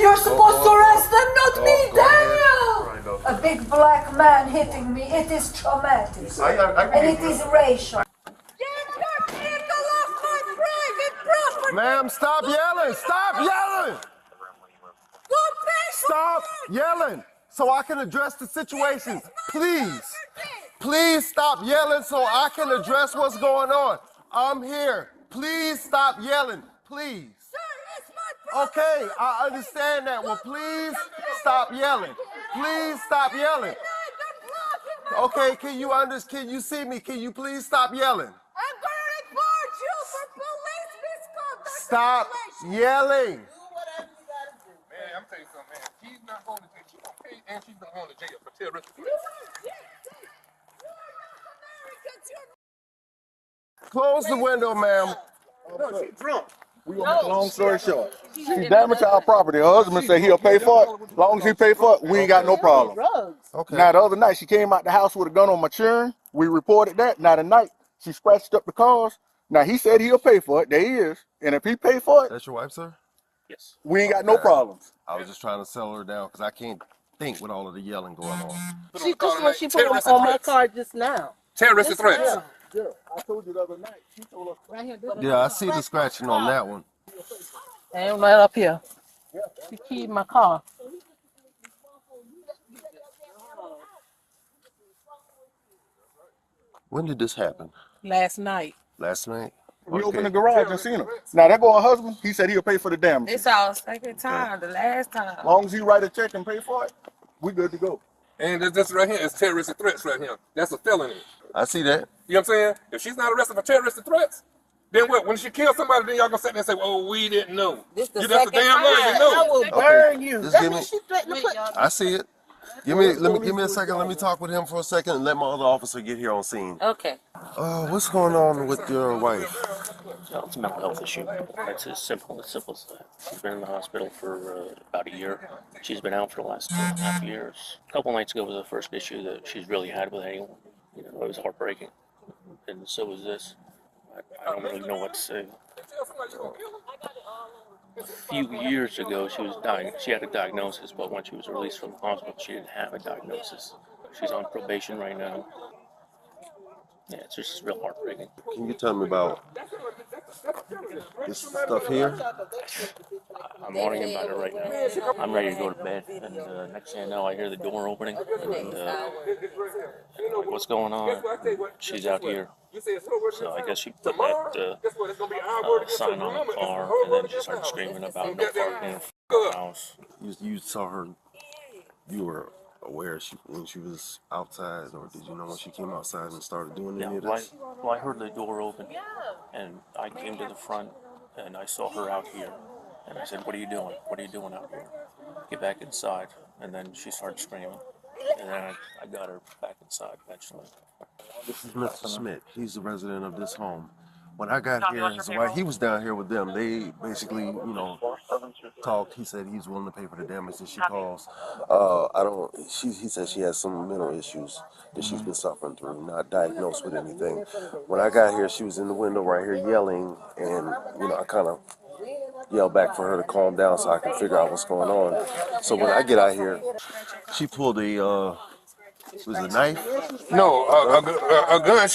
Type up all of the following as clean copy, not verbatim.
You're supposed to arrest them, not me, Daniel! A big black man hitting me, it is traumatic. And it is racial. Ma'am, stop yelling! Stop yelling! Stop yelling so I can address the situation. Please. Please stop yelling so I can address what's going on. I'm here. Please stop yelling. Please. Okay, I understand that. Well, please stop yelling. Please stop yelling. Okay, can you see me? Can you please stop yelling? I'm gonna report you for police misconduct. Stop yelling. Man, I'm telling you something, man. She's not going to jail. She don't pay, and she's not going to jail for terroristic threats. Close the window, ma'am. No, she's drunk. We gonna make a long story short. She damaged our property. Her husband said he'll pay for it. As long as he pay for it, we ain't got no problem. Okay. Now the other night she came out the house with a gun on my children. We reported that. Now tonight she scratched up the cars. Now he said he'll pay for it. There he is. And if he pay for it, That's your wife, sir? Yes. we ain't got no problems. I was just trying to settle her down because I can't think with all of the yelling going on. She just what she put on my car just now. Terroristic threats. Yeah, I told you the other night. She told us Right here. Yeah, I see the scratching on that one. And right up here. She keyed my car. When did this happen? Last night. Last night? we opened the garage and seen him. Now that boy husband, he said he'll pay for the damage. It's our second time, the last time. As long as he write a check and pay for it, we good to go. And this right here is terroristic threats right here. That's a felony. I see that. You know what I'm saying? If she's not arrested for terroristic threats, then what? When she kills somebody, then y'all gonna sit there and say, "Oh, we didn't know." This the You that's a second damn lie. You time. know. I will burn you. Just give me, I see it. Give me a second. Let me talk with him for a second and let my other officer get here on scene. Okay. What's going on with your wife? No, it's a mental health issue. It's as simple as that. She's been in the hospital for about a year. She's been out for the last 2.5 years. A couple nights ago was the first issue that she's really had with anyone. You know, it was heartbreaking, and so was this. I don't really know what to say. A few years ago, she had a diagnosis, but when she was released from the hospital, she didn't have a diagnosis. She's on probation right now. Yeah, it's just real heartbreaking. Can you tell me about this stuff here? I'm worrying about it right now. I'm ready to go to bed, and next thing I know, I hear the door opening, and what's going on? She's out here. So I guess she put that sign on the car, and then she started screaming about no parking in the house. You saw her. You were aware when she was outside, or did you know when she came outside and started doing any of this? Well, I heard the door open, and I came to the front, and I saw her out here, and I said, "What are you doing? What are you doing out here? Get back inside!" And then she started screaming, and then I got her back inside eventually. This is Mr. Smith. He's the resident of this home. When I got here, his wife, he was down here with them. They basically, talked. He said he's willing to pay for the damage that she caused. He said she has some mental issues that she's been suffering through, not diagnosed with anything. When I got here, she was in the window right here yelling, and, I kind of yelled back for her to calm down so I can figure out what's going on. So when I get out here, she pulled was it a knife? No, a gun.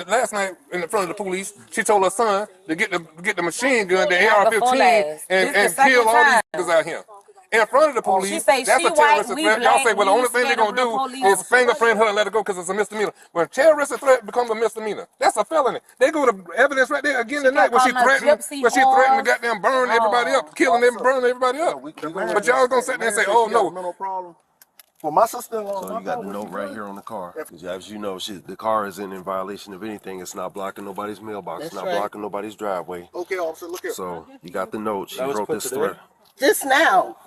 Last night in front of the police, she told her son to get the machine gun, the AR-15, and kill all these niggas out here. In front of the police, that's a terroristic threat. Y'all say, well, the only thing they're going to do is fingerprint her and let her go because it's a misdemeanor. When a terroristic threat becomes a misdemeanor, that's a felony. They go to evidence right there again tonight when she threatened to goddamn burn everybody up, killing them, burning everybody up. But y'all going to sit there and say, oh, no. Well, my sister-in-law. So you got the note right here on the car. As you know, the car isn't in violation of anything. It's not blocking nobody's mailbox. It's not blocking nobody's driveway. Okay, officer, look here. So you got the note. She wrote this threat. Just now,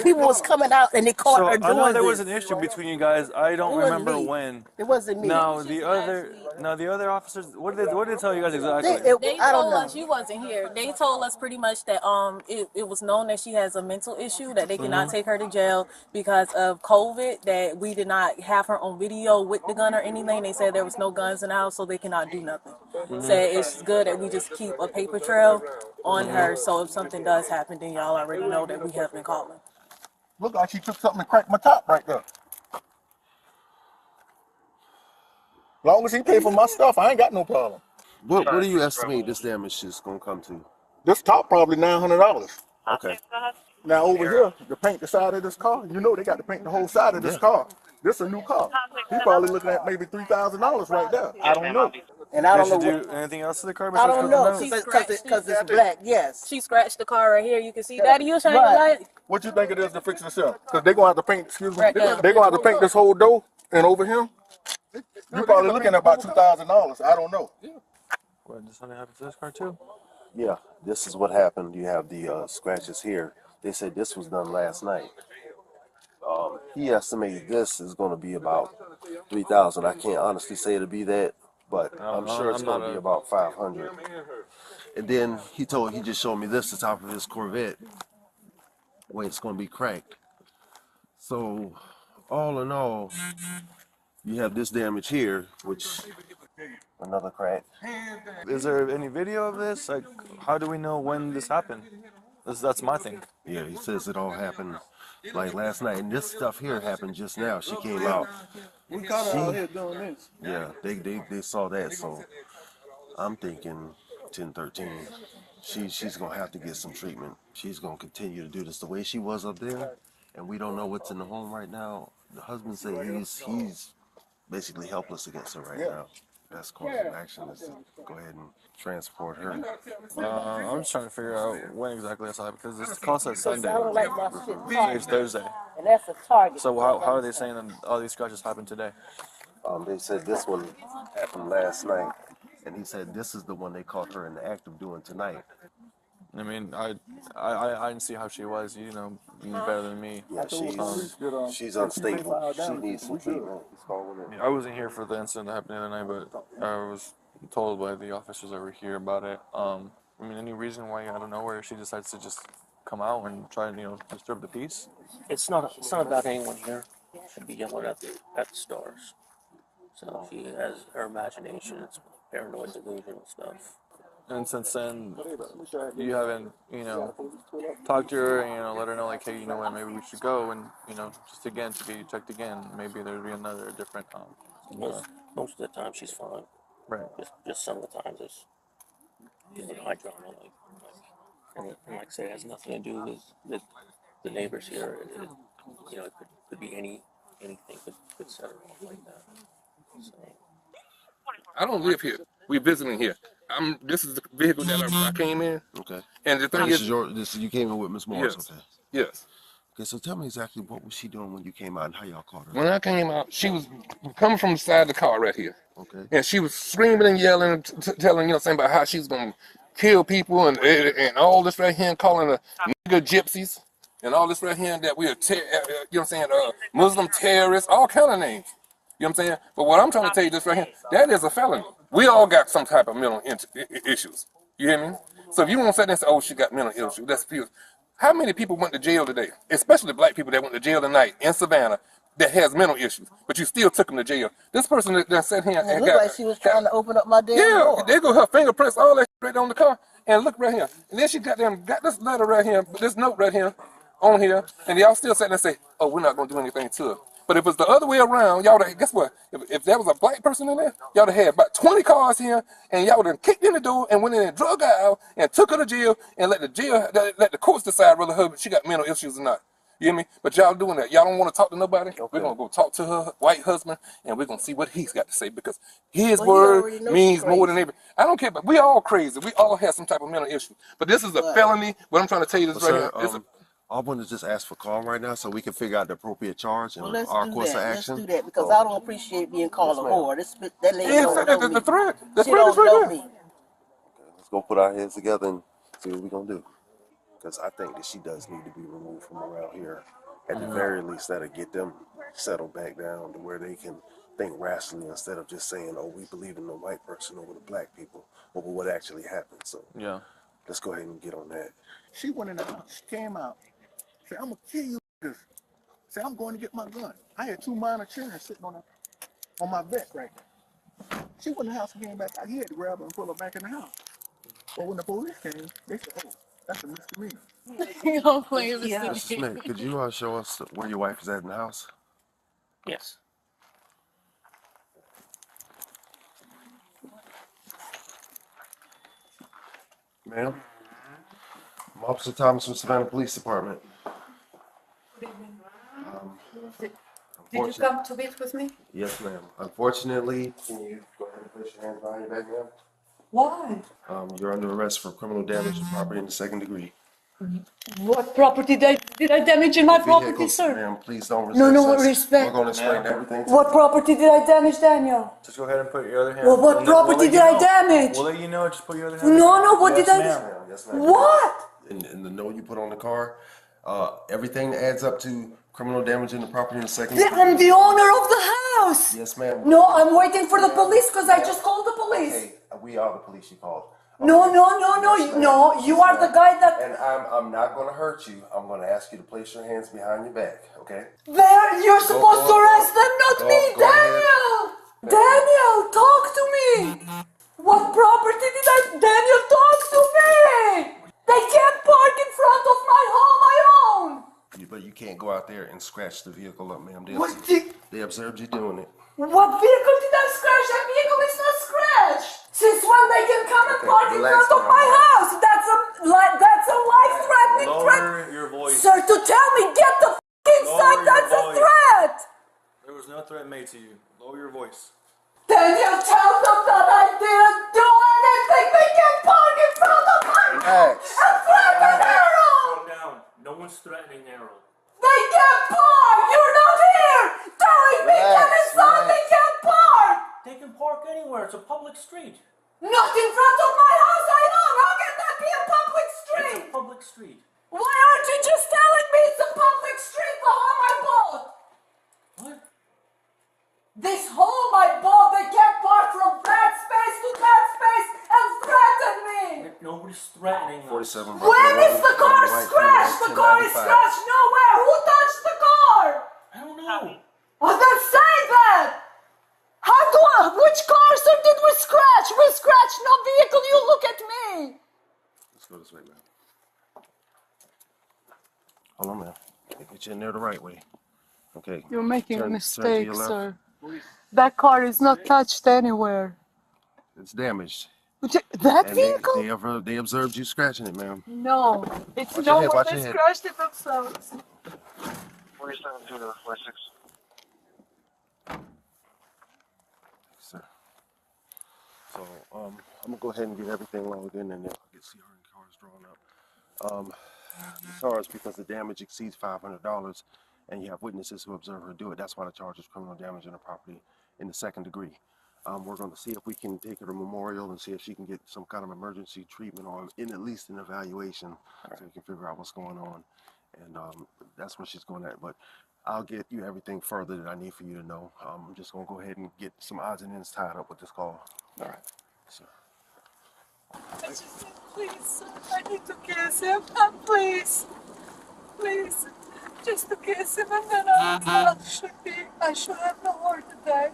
people was coming out and they caught her doing this. I know there was an issue between you guys. I don't remember when. It wasn't me. No, the other officers. What did they tell you guys exactly? They told us you wasn't here. They told us pretty much that it was known that she has a mental issue, that they cannot take her to jail because of COVID, that we did not have her on video with the gun or anything. They said there was no guns in the house, so they cannot do nothing. Said it's good that we just keep a paper trail on her. So if something does happen, then y'all already know that we have been calling. Look like she took something and cracked my top right there. Long as he pay for my stuff, I ain't got no problem. What do you estimate this damage is gonna come to? This top probably $900. Okay. Now over here, to paint the side of this car, you know they got to paint the whole side of this car. This a new car. He probably looking at maybe $3,000 right there. I don't know. And I Did don't she know do anything else to the car I besides don't cover know notes? because it's black. Yes. She scratched the car right here. You can see. Daddy, you shine the light. What you think it is to fix this up? Because they're going to have to paint, excuse me, Right they're there. going to have to paint this whole door and over here. You're probably looking at about $2,000. I don't know. What, does something happen to this car too? Yeah, this is what happened. You have the scratches here. They said this was done last night. He estimated this is going to be about 3,000. I can't honestly say it'll be that, but I'm sure it's going to be about 500. And then he just showed me this, the top of his Corvette, where it's going to be cracked. So, all in all, you have this damage here, which another crack. Is there any video of this? Like, how do we know when this happened? That's my thing. Yeah, he says it all happened like last night, and this stuff here happened just now. She came out. We caught her out here doing this. Yeah, they saw that, so I'm thinking 1013. She's gonna have to get some treatment. She's gonna continue to do this the way she was up there, and we don't know what's in the home right now. The husband said he's basically helpless against her right now. Best course of action is to go ahead and transport her. I'm just trying to figure out when exactly that's happened because this call says Sunday. I don't like my shit. Today's Thursday. And that's a target. So how are they saying that all these scratches happened today? They said this one happened last night, and he said this is the one they caught her in the act of doing tonight. I mean, I didn't see how she was. You know better than me. Yeah, she's unstable. She needs some treatment. I wasn't here for the incident that happened the other night, but I was told by the officers over here about it. I mean, any reason why out of nowhere she decides to just come out and try and disturb the peace? It's not about anyone here. She'd be yelling at the stars. So she has her imagination. It's paranoid, delusional stuff. And since then, you haven't, talked to her and, let her know, like, hey, you know what, maybe we should go and, just again, to be checked again. Maybe there'd be another different, Most of the time she's fine. Right. Just some of the times it's eye drama. And like I said, it has nothing to do with the neighbors here. It could be anything could set her off like that. So. I don't live here. We're visiting here. This is the vehicle that I came in. Okay. And the thing you came in with Miss Morris. Yes. Okay. Yes. Okay, so tell me exactly what was she doing when you came out and how y'all caught her? When I came out, she was coming from the side of the car right here. Okay. And she was screaming and yelling, telling, saying about how she's going to kill people and all this right here, and calling her nigger gypsies and all this right here that we are, Muslim terrorists, all kind of names. You know what I'm saying? But what I'm trying to tell you this right here, that is a felony. We all got some type of mental issues. You hear me? So if you want to say this, oh, she got mental issues, that's few. How many people went to jail today, especially black people that went to jail tonight in Savannah that has mental issues, but you still took them to jail? This person that sat here and looked like she was trying to open up my damn door. Yeah, they go her fingerprints, all that right on the car, and look right here. And then she got this letter right here, this note right here, on here, and y'all still sitting there and say, oh, we're not going to do anything to her. But if it's the other way around, y'all would have, guess what? If there was a black person in there, y'all would have had about 20 cars here, and y'all would have kicked in the door and went in and drug her out and took her to jail and let the courts decide whether she got mental issues or not. You hear me? But y'all doing that. Y'all don't want to talk to nobody. Okay. We're going to go talk to her white husband, and we're going to see what he's got to say, because his word means more than everything. I don't care, but we all crazy. We all have some type of mental issue. But this is a felony. What I'm trying to tell you is right here. I want to just ask for calm right now so we can figure out the appropriate charge and our course of action. Let's do that, because I don't appreciate being called a whore. That lady don't know me. The threat She don't know me. Okay, let's go put our heads together and see what we're going to do. Because I think that she does need to be removed from around here. At the very least, that'll get them settled back down to where they can think rationally instead of just saying, oh, we believe in the white person over the black people, over what actually happened. So yeah, let's go ahead and get on that. She went in the house, she came out, said, I'm going to kill you. Said, I'm going to get my gun. I had 2 minor children sitting on my vet right there. She went in the house and came back out. He had to grab her and pull her back in the house. But when the police came, they said, "Oh, that's a misdemeanor." You don't play with Yeah. Mr. Smith, could you show us where your wife is at in the house? Yes. Ma'am? I'm Officer Thomas from Savannah Police Department. Did you come to meet with me? Yes, ma'am. Unfortunately, can you go ahead and place your hands behind your back, ma'am? Why? You're under arrest for criminal damage to property in the second degree. What property did I damage in my property, Vehicles, sir? ma'am, please don't resist No, no, us. respect. We're going to explain everything to What you. property did I damage, Daniel? Just go ahead and put your other hand. Well, what property did I damage? We'll let you know. Just put your other hand. No, no, what Yes, did I ma'am. do? Yes, ma'am. What? In the note you put on the car, everything that adds up to criminal damage in the property in the second I'm the owner of the house. Yes, ma'am. No, I'm waiting for the police because I just called the police. Okay, we are the police you called. No, no, no, no, Yes, ma'am. no. You are the guy that. And I'm not going to hurt you. I'm going to ask you to place your hands behind your back, okay? There, you're supposed to arrest them, not me, go Daniel. Daniel, talk to me. What property did I? Daniel, talk to me. They can't park in front of my home. I own. But you can't go out there and scratch the vehicle up, ma'am. They observed you doing it. What vehicle did I scratch? That vehicle is not scratched. Since when they can come and park in front of my house? That's a life-threatening threat. Lower your voice. Sir, to tell me get the f inside, that's a threat. There was no threat made to you. Lower your voice. Daniel, tell them that I didn't do anything. They can park in front of my house and threaten Errol. Calm down. No one's threatening Errol. They can't park. You're not here telling me get inside. They can't park. They can park anywhere. It's a public street. Not in front of my house, I know. How can that be a public It's street? a public street. Why aren't you just telling me it's a public street, the home I bought? What? This home I bought, they can't park from that space to that space and threaten me. Nobody's threatening us. 47. When is the car scratched? The car is scratched nowhere. Who touched the car? I don't know. Oh, then say that. Which car, sir, did we scratch? We scratched no vehicle. You look at me. Let's go this way, ma'am. Hold on, ma'am. Get you in there the right way. Okay. You're making a Turn to mistake, your left. sir. That car is not touched anywhere. It's damaged. That And vehicle? they observed you scratching it, ma'am. No, it's Watch no your head, one watch that your head. scratched it themselves. 47-46. Sir. So, I'm gonna go ahead and get everything logged in, and then I'll get CRN cars drawn up. The charge, because the damage exceeds $500, and you have witnesses who observe her do it. That's why the charge is criminal damage in the property in the second degree. We're going to see if we can take her to Memorial and see if she can get some kind of emergency treatment or at least an evaluation, so we can figure out what's going on. And that's where she's going at. But I'll get you everything further that I need for you to know. I'm just going to go ahead and get some odds and ends tied up with this call. All right. Sir. Please, sir, I need to kiss him. Please. Please. Just to kiss him, and then I should have no heart attack.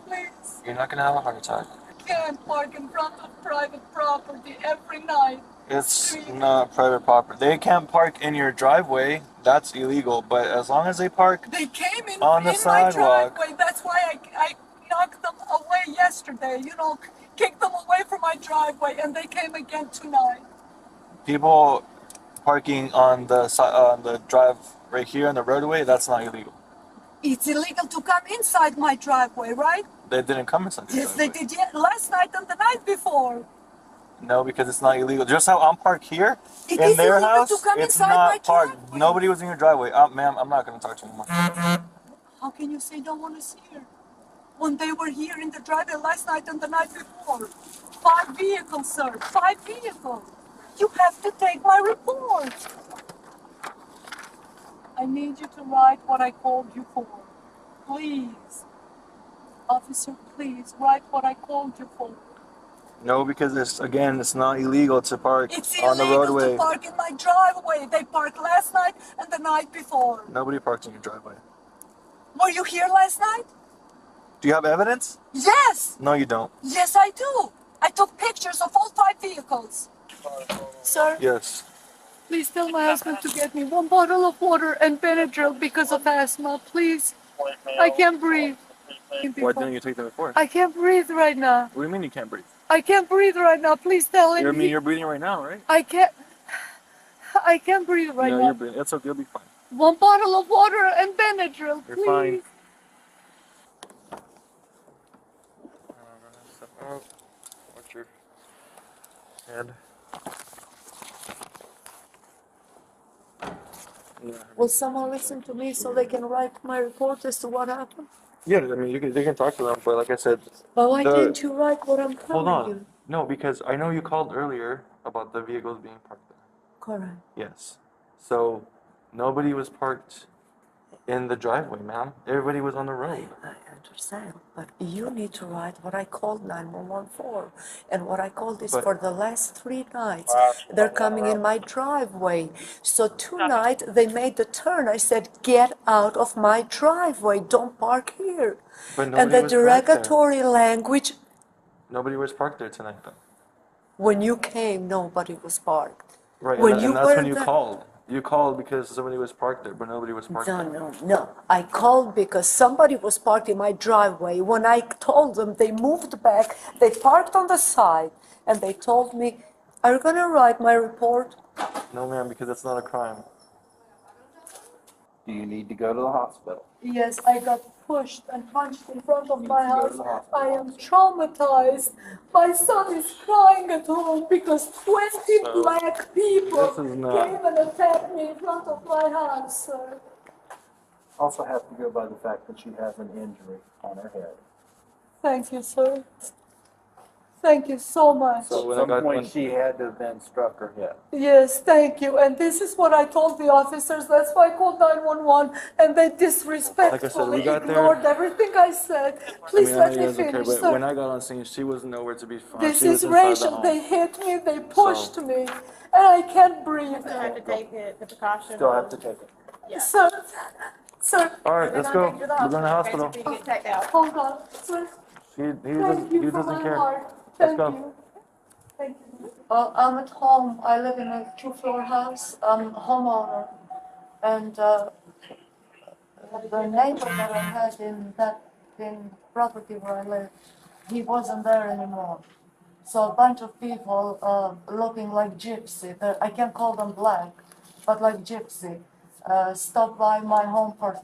Please. You're not gonna have a heart attack. Can't park in front of private property every night. It's not private property. They can't park in your driveway. That's illegal. But as long as they park They came in on the my sidewalk. driveway. That's why I knocked them away yesterday. You know, kicked them away from my driveway, and they came again tonight. People parking on the drive right here on the roadway, that's not illegal. It's illegal to come inside my driveway, right? They didn't come inside the Yes, they driveway. did last night and the night before. No, because it's not illegal. Just how I'm parked here It in is their illegal house, to come it's inside my not parked. driveway. Nobody was in your driveway. Ma'am, I'm not going to talk to you anymore. How can you say no one is here? When they were here in the driveway last night and the night before. 5 vehicles, sir. 5 vehicles. You have to take my report. I need you to write what I called you for. Please. Officer, please write what I called you for. No, because it's not illegal to park It's on the illegal roadway. to park in my driveway. They parked last night and the night before. Nobody parks in your driveway. Were you here last night? Do you have evidence? Yes. No, you don't. Yes, I do. I took pictures of all 5 vehicles. Sir, Yes. please tell my husband to get me 1 bottle of water and Benadryl because of asthma, please. I can't breathe. Why didn't you take them before? I can't breathe right now. What do you mean you can't breathe? I can't breathe right now. Please tell him. I mean, you're breathing right now, right? I can't breathe right No, now. you're breathing. It's okay. You'll be fine. 1 bottle of water and Benadryl, You're please. fine. Step out. Watch your head. Yeah. Will someone listen to me so they can write my report as to what happened? Yeah, I mean, they can talk to them, but like I said, But why didn't you write what I'm hold telling you? on. No, because I know you called earlier about the vehicles being parked there. Correct. Yes. So nobody was parked in the driveway, ma'am. Everybody was on the road. I understand, but you need to write what I called 911 for. And what I called is But- for the last 3 nights. They're coming in my driveway. So tonight they made the turn. I said, get out of my driveway. Don't park here. But And nobody the was parked there. derogatory language, Nobody was parked there tonight, though. when you came, nobody was parked. Right, When and, you and that's were when you there- called. You called because somebody was parked there, but nobody was parked there. No. I called because somebody was parked in my driveway. When I told them, they moved back, they parked on the side, and they told me, are you gonna write my report? No, ma'am, because that's not a crime. Do you need to go to the hospital? Yes, I got pushed and punched in front of my house. I am traumatized. My son is crying at home because 20 black people this is not- came and attacked me in front of my house, sir. Also have to go by the fact that she has an injury on her head. Thank you, sir. Thank you so much. So when At I got some point, when, she had to have been struck her head. Yes, thank you. And this is what I told the officers. That's why I called 911, and they disrespectfully got there- ignored everything I said. Please I let know me you guys don't care, finish, but sir. when I got on scene, she was nowhere to be found. This She was is inside the racial. home. They hit me, they pushed me, and I can't breathe. You have to take the precaution. Still have to take it. Sir, sir, All right, let's go. We're going to the hospital. hold on. Sir, thank you He from doesn't my care. heart. Let's Thank go. you. Thank you. I'm at home. I live in a 2-floor house. I'm a homeowner. And the neighbor that I had in property where I live, he wasn't there anymore. So a bunch of people looking like gypsy, I can't call them black, but like gypsy, stopped by my home for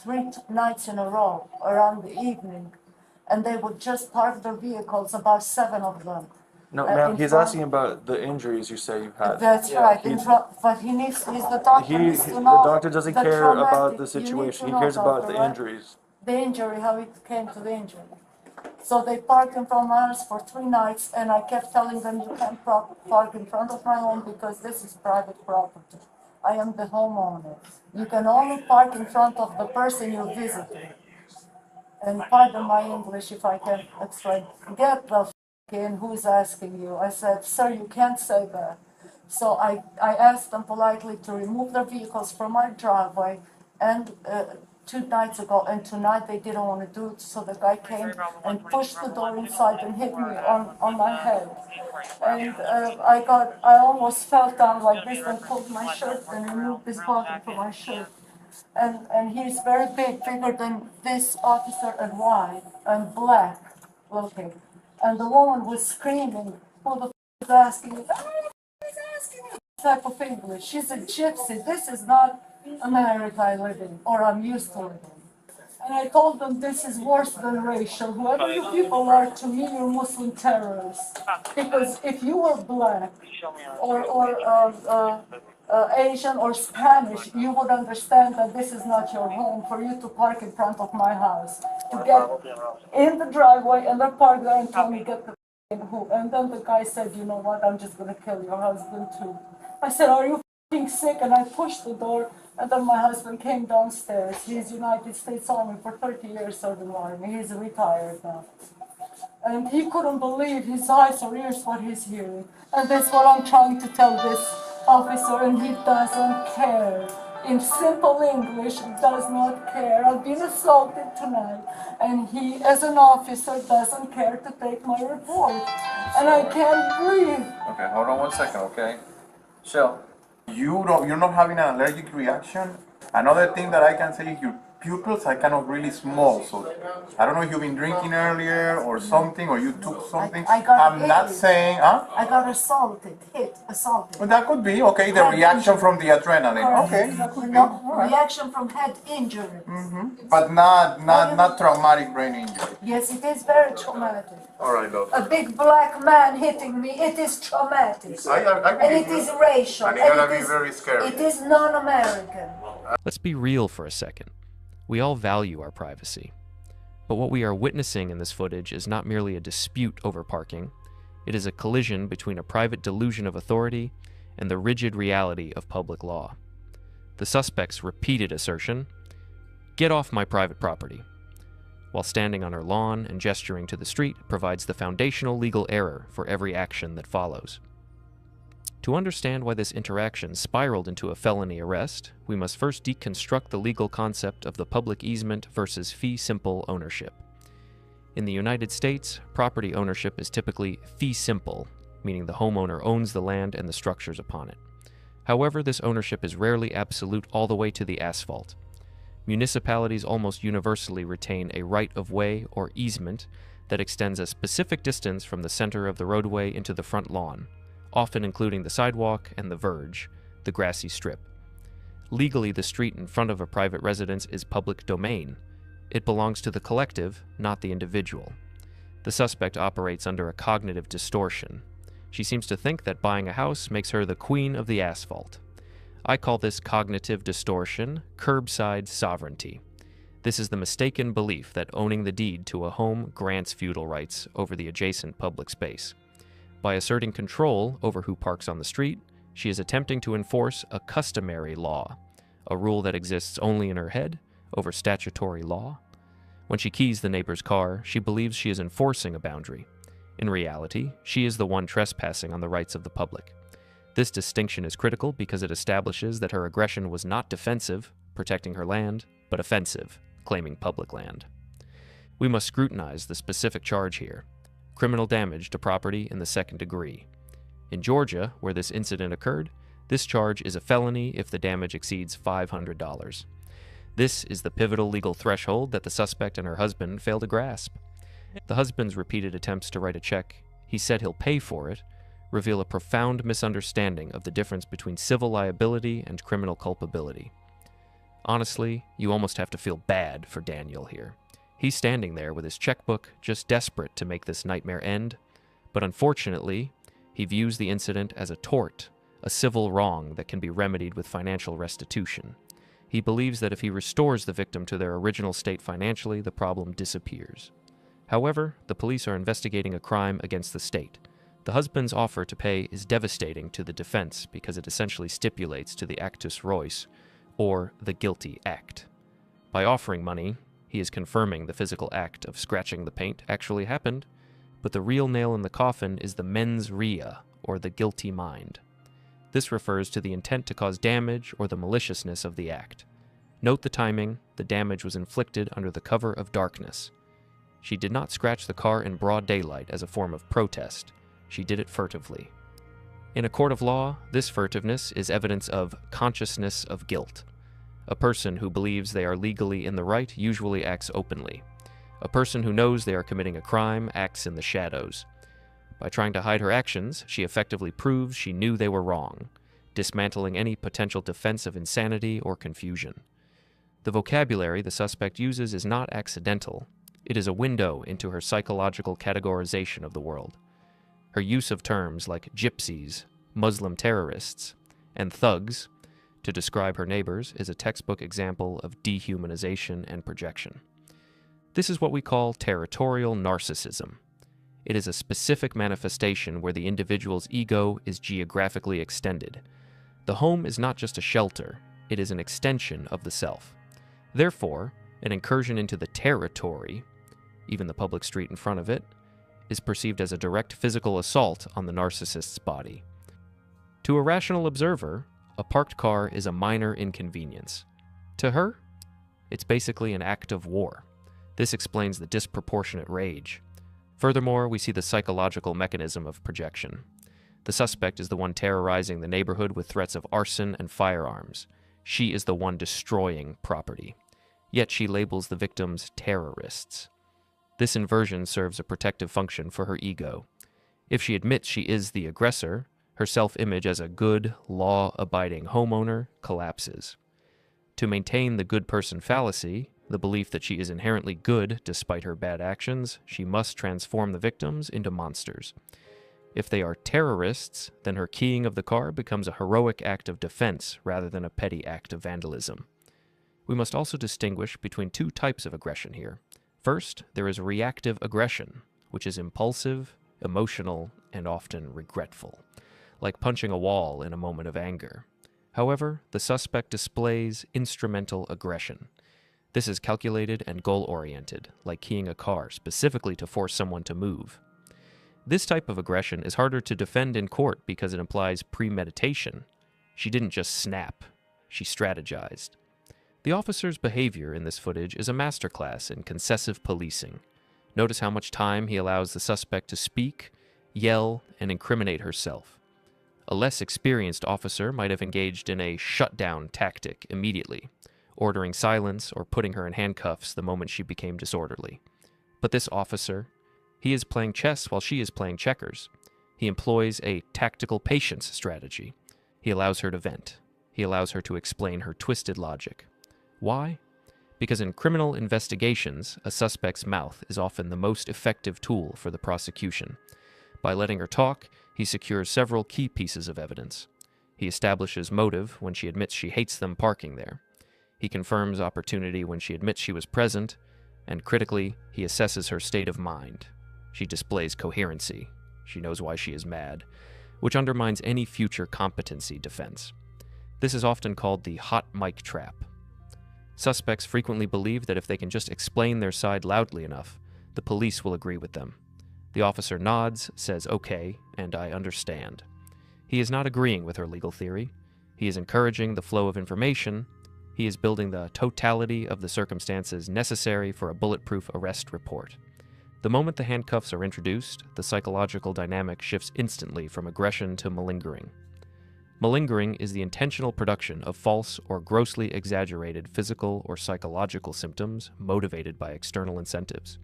3 nights in a row around the evening. And they would just park their vehicles, about 7 of them. No, in ma'am, he's front- asking about the injuries you say you've had. That's right, in He's- front, but he's the doctor needs to The know. doctor doesn't the care traumatic- about the you need situation. to He know, cares about doctor, the right? injuries. The injury, how it came to the injury. So they parked in front of my house for 3 nights, and I kept telling them, you can't park in front of my home because this is private property. I am the homeowner. You can only park in front of the person you're visiting. And pardon my English if I can explain. Get the f in, who's asking you? I said, sir, you can't say that. So I asked them politely to remove their vehicles from my driveway, and 2 nights ago, and tonight they didn't want to do it, so the guy came and pushed the door inside and hit me on my head. And I almost fell down like this and pulled my shirt and removed this button from my shirt. And he's very big, bigger than this officer, and white and black looking. And the woman was screaming, who the f is asking me? Type of English. She's a gypsy. This is not America I live in, or I'm used to living. And I told them this is worse than racial. Whoever you people are, to me, you're Muslim terrorists. Because if you were black or Asian or Spanish, you would understand that this is not your home for you to park in front of my house. To get in the driveway and then park there and tell me get the who. And then the guy said, you know what, I'm just going to kill your husband too. I said, are you sick? And I pushed the door, and then my husband came downstairs. He's United States Army for 30 years, serving Army. He's retired now. And he couldn't believe his eyes or ears what he's hearing. And that's what I'm trying to tell this officer, and he doesn't care. In simple English, does not care. I've been assaulted tonight, and he, as an officer, doesn't care to take my report. and I can't breathe. Okay, hold on 1 second, okay? Shell, you're not having an allergic reaction? Another thing that I can say is your pupils are kind of really small, so I don't know if you've been drinking earlier or something, or you took something. I'm not saying, huh? I got assaulted. Well, that could be, okay, the reaction from the adrenaline. Okay, that could be. All right. Reaction from head injury. But not traumatic brain injury. Yes, it is very traumatic. All right, love. A big black man hitting me, it is traumatic. And it is racial. And it's gonna be very scary. It is non-American. Let's be real for a second. We all value our privacy. But what we are witnessing in this footage is not merely a dispute over parking. It is a collision between a private delusion of authority and the rigid reality of public law. The suspect's repeated assertion, "Get off my private property," while standing on her lawn and gesturing to the street, provides the foundational legal error for every action that follows. To understand why this interaction spiraled into a felony arrest, we must first deconstruct the legal concept of the public easement versus fee simple ownership. In the United States, property ownership is typically fee simple, meaning the homeowner owns the land and the structures upon it. However, this ownership is rarely absolute all the way to the asphalt. Municipalities almost universally retain a right-of-way or easement that extends a specific distance from the center of the roadway into the front lawn, often including the sidewalk and the verge, the grassy strip. Legally, the street in front of a private residence is public domain. It belongs to the collective, not the individual. The suspect operates under a cognitive distortion. She seems to think that buying a house makes her the queen of the asphalt. I call this cognitive distortion curbside sovereignty. This is the mistaken belief that owning the deed to a home grants feudal rights over the adjacent public space. By asserting control over who parks on the street, she is attempting to enforce a customary law, a rule that exists only in her head over statutory law. When she keys the neighbor's car, she believes she is enforcing a boundary. In reality, she is the one trespassing on the rights of the public. This distinction is critical because it establishes that her aggression was not defensive, protecting her land, but offensive, claiming public land. We must scrutinize the specific charge here: criminal damage to property in the second degree. In Georgia, where this incident occurred, this charge is a felony if the damage exceeds $500. This is the pivotal legal threshold that the suspect and her husband fail to grasp. The husband's repeated attempts to write a check, he said he'll pay for it, reveal a profound misunderstanding of the difference between civil liability and criminal culpability. Honestly, you almost have to feel bad for Daniel here. He's standing there with his checkbook, just desperate to make this nightmare end, but unfortunately, he views the incident as a tort, a civil wrong that can be remedied with financial restitution. He believes that if he restores the victim to their original state financially, the problem disappears. However, the police are investigating a crime against the state. The husband's offer to pay is devastating to the defense because it essentially stipulates to the actus reus, or the guilty act. By offering money, he is confirming the physical act of scratching the paint actually happened, but the real nail in the coffin is the mens rea, or the guilty mind. This refers to the intent to cause damage or the maliciousness of the act. Note the timing: the damage was inflicted under the cover of darkness. She did not scratch the car in broad daylight as a form of protest. She did it furtively. In a court of law, this furtiveness is evidence of consciousness of guilt. A person who believes they are legally in the right usually acts openly. A person who knows they are committing a crime acts in the shadows. By trying to hide her actions, she effectively proves she knew they were wrong, dismantling any potential defense of insanity or confusion. The vocabulary the suspect uses is not accidental. It is a window into her psychological categorization of the world. Her use of terms like gypsies, Muslim terrorists, and thugs to describe her neighbors is a textbook example of dehumanization and projection. This is what we call territorial narcissism. It is a specific manifestation where the individual's ego is geographically extended. The home is not just a shelter, it is an extension of the self. Therefore, an incursion into the territory, even the public street in front of it, is perceived as a direct physical assault on the narcissist's body. To a rational observer, a parked car is a minor inconvenience. To her, it's basically an act of war. This explains the disproportionate rage. Furthermore, we see the psychological mechanism of projection. The suspect is the one terrorizing the neighborhood with threats of arson and firearms. She is the one destroying property. Yet she labels the victims terrorists. This inversion serves a protective function for her ego. If she admits she is the aggressor, her self-image as a good, law-abiding homeowner collapses. To maintain the good person fallacy, the belief that she is inherently good despite her bad actions, she must transform the victims into monsters. If they are terrorists, then her keying of the car becomes a heroic act of defense rather than a petty act of vandalism. We must also distinguish between two types of aggression here. First, there is reactive aggression, which is impulsive, emotional, and often regretful, like punching a wall in a moment of anger. However, the suspect displays instrumental aggression. This is calculated and goal-oriented, like keying a car specifically to force someone to move. This type of aggression is harder to defend in court because it implies premeditation. She didn't just snap, she strategized. The officer's behavior in this footage is a masterclass in concessive policing. Notice how much time he allows the suspect to speak, yell, and incriminate herself. A less experienced officer might have engaged in a shutdown tactic immediately, ordering silence or putting her in handcuffs the moment she became disorderly. But this officer, he is playing chess while she is playing checkers. He employs a tactical patience strategy. He allows her to vent. He allows her to explain her twisted logic. Why? Because in criminal investigations, a suspect's mouth is often the most effective tool for the prosecution. By letting her talk, he secures several key pieces of evidence. He establishes motive when she admits she hates them parking there. He confirms opportunity when she admits she was present, and critically, he assesses her state of mind. She displays coherency. She knows why she is mad, which undermines any future competency defense. This is often called the hot mic trap. Suspects frequently believe that if they can just explain their side loudly enough, the police will agree with them. The officer nods, says okay, and I understand. He is not agreeing with her legal theory. He is encouraging the flow of information. He is building the totality of the circumstances necessary for a bulletproof arrest report. The moment the handcuffs are introduced, the psychological dynamic shifts instantly from aggression to malingering. Malingering is the intentional production of false or grossly exaggerated physical or psychological symptoms motivated by external incentives.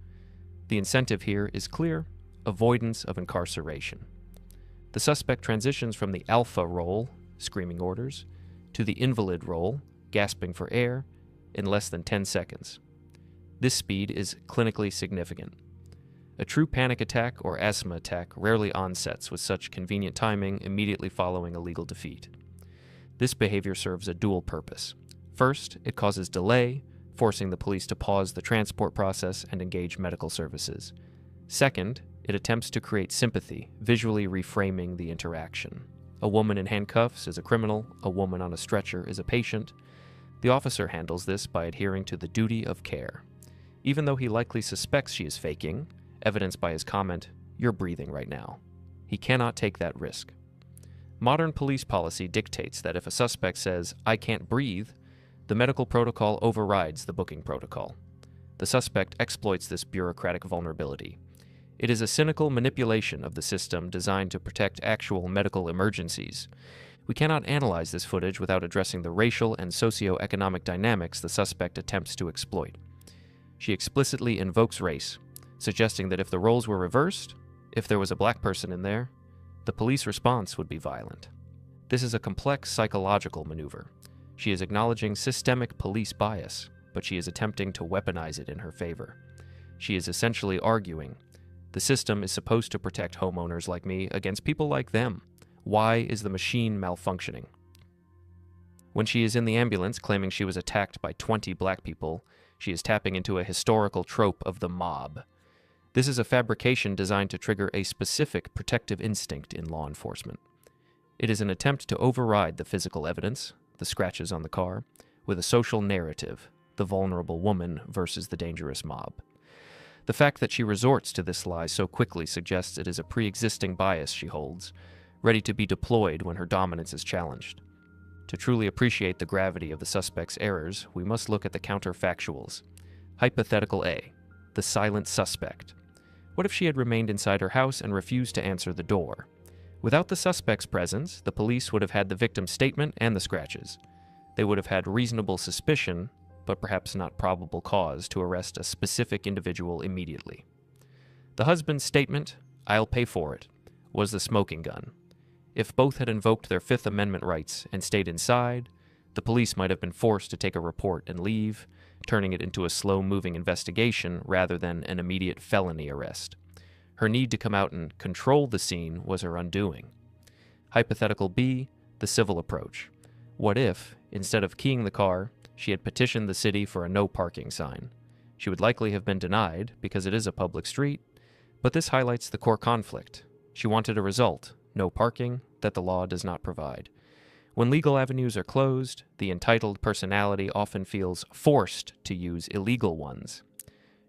The incentive here is clear: avoidance of incarceration. The suspect transitions from the alpha role, screaming orders, to the invalid role, gasping for air, in less than 10 seconds. This speed is clinically significant. A true panic attack or asthma attack rarely onsets with such convenient timing immediately following a legal defeat. This behavior serves a dual purpose. First, it causes delay, forcing the police to pause the transport process and engage medical services. Second, it attempts to create sympathy, visually reframing the interaction. A woman in handcuffs is a criminal, a woman on a stretcher is a patient. The officer handles this by adhering to the duty of care. Even though he likely suspects she is faking, evidenced by his comment, "You're breathing right now." He cannot take that risk. Modern police policy dictates that if a suspect says, "I can't breathe," the medical protocol overrides the booking protocol. The suspect exploits this bureaucratic vulnerability. It is a cynical manipulation of the system designed to protect actual medical emergencies. We cannot analyze this footage without addressing the racial and socio-economic dynamics the suspect attempts to exploit. She explicitly invokes race, suggesting that if the roles were reversed, if there was a black person in there, the police response would be violent. This is a complex psychological maneuver. She is acknowledging systemic police bias, but she is attempting to weaponize it in her favor. She is essentially arguing, the system is supposed to protect homeowners like me against people like them. Why is the machine malfunctioning? When she is in the ambulance claiming she was attacked by 20 black people, she is tapping into a historical trope of the mob. This is a fabrication designed to trigger a specific protective instinct in law enforcement. It is an attempt to override the physical evidence, the scratches on the car, with a social narrative, the vulnerable woman versus the dangerous mob. The fact that she resorts to this lie so quickly suggests it is a pre-existing bias she holds, ready to be deployed when her dominance is challenged. To truly appreciate the gravity of the suspect's errors, we must look at the counterfactuals. Hypothetical A, the silent suspect. What if she had remained inside her house and refused to answer the door? Without the suspect's presence, the police would have had the victim's statement and the scratches. They would have had reasonable suspicion, but perhaps not probable cause, to arrest a specific individual immediately. The husband's statement, "I'll pay for it," was the smoking gun. If both had invoked their Fifth Amendment rights and stayed inside, the police might have been forced to take a report and leave, turning it into a slow-moving investigation rather than an immediate felony arrest. Her need to come out and control the scene was her undoing. Hypothetical B, the civil approach. What if, instead of keying the car, she had petitioned the city for a no parking sign? She would likely have been denied because it is a public street, but this highlights the core conflict. She wanted a result, no parking, that the law does not provide. When legal avenues are closed, the entitled personality often feels forced to use illegal ones.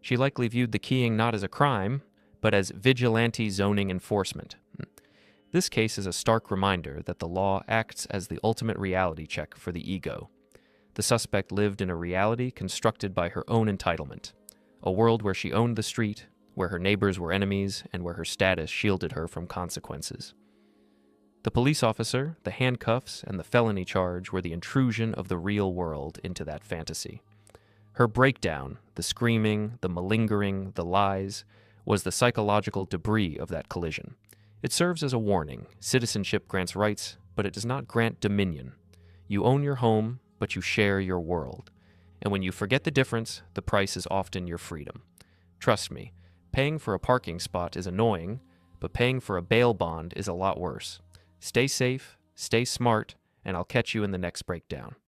She likely viewed the keying not as a crime, but as vigilante zoning enforcement. This case is a stark reminder that the law acts as the ultimate reality check for the ego. The suspect lived in a reality constructed by her own entitlement, a world where she owned the street, where her neighbors were enemies, and where her status shielded her from consequences. The police officer, the handcuffs, and the felony charge were the intrusion of the real world into that fantasy. Her breakdown, the screaming, the malingering, the lies, was the psychological debris of that collision. It serves as a warning. Citizenship grants rights, but it does not grant dominion. You own your home, but you share your world. And when you forget the difference, the price is often your freedom. Trust me, paying for a parking spot is annoying, but paying for a bail bond is a lot worse. Stay safe, stay smart, and I'll catch you in the next breakdown.